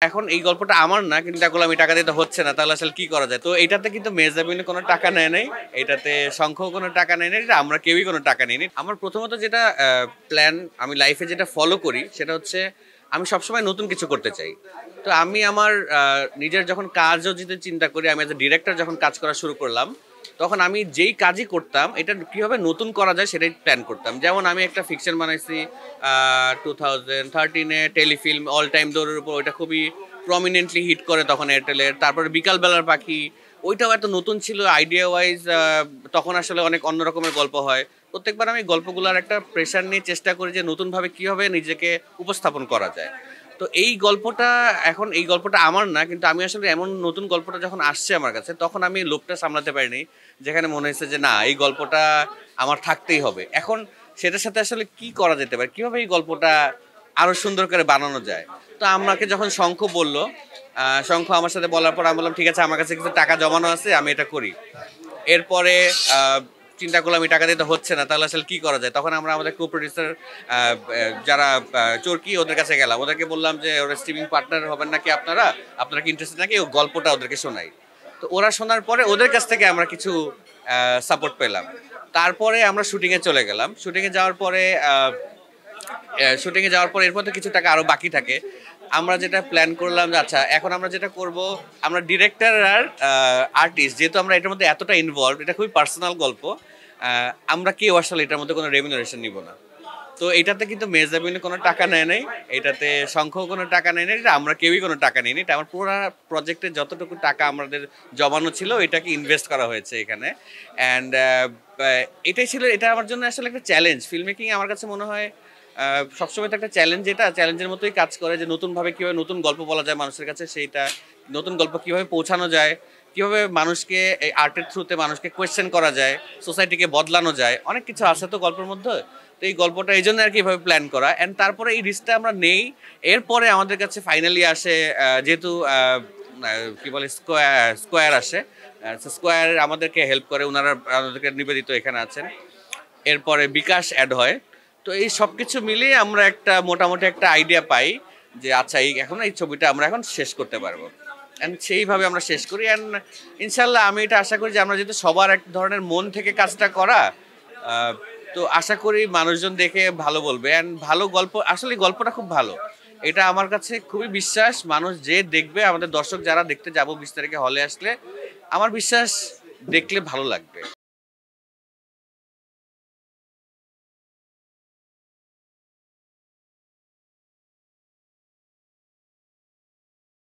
এখন এই গল্পটা আমার না, কিন্তু দেখো আমি টাকা দিতে হচ্ছে না, তাহলে আসলে কি করা যায়? তো এটাতে কিন্তু মেহজাবিন কোনো টাকা নেয় নাই, এটাতে শঙ্খও কোনো টাকা নেয় নাই, এটা আমরা কেউই কোনো টাকা নেই। আমার প্রথমত যেটা প্ল্যান, আমি লাইফে যেটা ফলো করি সেটা হচ্ছে আমি সবসময় নতুন কিছু করতে চাই। তো আমি আমার নিজের যখন কাজও যদি চিন্তা করি, আমি এজ এ ডিরেক্টর যখন কাজ করা শুরু করলাম, তখন আমি যেই কাজই করতাম এটা কীভাবে নতুন করা যায় সেটাই প্ল্যান করতাম। যেমন আমি একটা ফিকশন বানাইছি 2013-এ, টেলিফিল্ম অল টাইম দৌড়ের উপর, ওইটা খুবই প্রমিনেন্টলি হিট করে তখন এয়ারটেলের। তারপরে বিকালবেলার পাখি, ওইটাও এত নতুন ছিল আইডিয়া ওয়াইজ, তখন আসলে অনেক অন্য রকমের গল্প হয়। প্রত্যেকবার আমি গল্পগুলোর একটা প্রেশার নিয়ে চেষ্টা করি যে নতুনভাবে কীভাবে নিজেকে উপস্থাপন করা যায়। তো এই গল্পটা আমার না, কিন্তু আমি আসলে এমন নতুন গল্পটা যখন আসছে আমার কাছে, তখন আমি লোভটা সামলাতে পারিনি, যেখানে মনে হয়েছে যে না, এই গল্পটা আমার থাকতেই হবে। এখন সেটার সাথে আসলে কি করা যেতে পারে, কিভাবে এই গল্পটা আরো সুন্দর করে বানানো যায়। তো আমাকে যখন শঙ্খ বলল, শঙ্খ আমার সাথে বলার পর আমি বললাম ঠিক আছে, আমার কাছে কিছু টাকা জমানো আছে, আমি এটা করি। এরপরে চিন্তা করলাম এই টাকা দিতে হচ্ছে না, তাহলে আসলে কি করা যায়। তখন আমরা আমাদের কো প্রডিউসার যারা চরকি, ওদের কাছে গেলাম, ওদেরকে বললাম যে ওরা স্ট্রিমিং পার্টনার হবেন নাকি, আপনারা কি ইন্টারেস্টেড নাকি, ও গল্পটা ওদেরকে শোনাই। তো ওরা শোনার পরে ওদের কাছ থেকে আমরা কিছু সাপোর্ট পেলাম। তারপরে আমরা শুটিংয়ে চলে গেলাম। শুটিংয়ে যাওয়ার পরে এরপর তো কিছু টাকা আরও বাকি থাকে। আমরা যেটা প্ল্যান করলাম যে আচ্ছা, এখন আমরা যেটা করব, আমরা ডিরেক্টর আর আর্টিস্ট, যেহেতু আমরা এটার মধ্যে এতটা ইনভলভ, এটা খুবই পার্সোনাল গল্প, আমরা কেউ আসলে এটার মধ্যে কোনো রেমিনারেশন নিব না। তো এটাতে কিন্তু মেহজাবিনে কোনো টাকা নেয় নাই, এটাতে শঙ্খও কোনো টাকা নেয় নাই, এটা আমরা কেউই কোনো টাকা নিইনি। এটা আমার পুরো প্রজেক্টে যতটুকু টাকা আমাদের জমানো ছিল এটাকে ইনভেস্ট করা হয়েছে এখানে। অ্যান্ড এটা আমার জন্য আসলে একটা চ্যালেঞ্জ। ফিল্ম মেকিং আমার কাছে মনে হয় সবসময় তো একটা চ্যালেঞ্জ, এটা চ্যালেঞ্জের মতোই কাজ করে, যে নতুনভাবে কীভাবে নতুন গল্প বলা যায় মানুষের কাছে, সেইটা নতুন গল্প কীভাবে পৌঁছানো যায়, কীভাবে মানুষকে এই আর্টের থ্রুতে মানুষকে কোয়েশ্চেন করা যায়, সোসাইটিকে বদলানো যায়, অনেক কিছু আছে তো গল্পের মধ্যে। তো এই গল্পটা এই জন্য আর কি এভাবে প্ল্যান করা। অ্যান্ড তারপরে এই রিস্কটা আমরা নেই। এরপরে আমাদের কাছে ফাইনালি আসে, যেহেতু কি বলে, স্কোয়ার আসে। স্কোয়ার আমাদেরকে হেল্প করে, ওনারা আমাদেরকে নিবেদিত এখানে আছেন। এরপরে বিকাশ অ্যাড হয়। তো এই সব কিছু মিলিয়ে আমরা মোটামুটি একটা আইডিয়া পাই যে আচ্ছা, এখন এই ছবিটা আমরা এখন শেষ করতে পারবো। অ্যান্ড সেইভাবে আমরা শেষ করি। অ্যান্ড ইনশাল্লাহ আমি এটা আশা করি যে আমরা যেহেতু সবার এক ধরনের মন থেকে কাজটা করা, তো আশা করি মানুষজন দেখে ভালো বলবে। অ্যান্ড ভালো গল্প, আসলে গল্পটা খুব ভালো, এটা আমার কাছে খুবই বিশ্বাস। মানুষ যে দেখবে, আমাদের দর্শক যারা দেখতে যাবো 20 তারিখে হলে আসলে, আমার বিশ্বাস দেখলে ভালো লাগবে।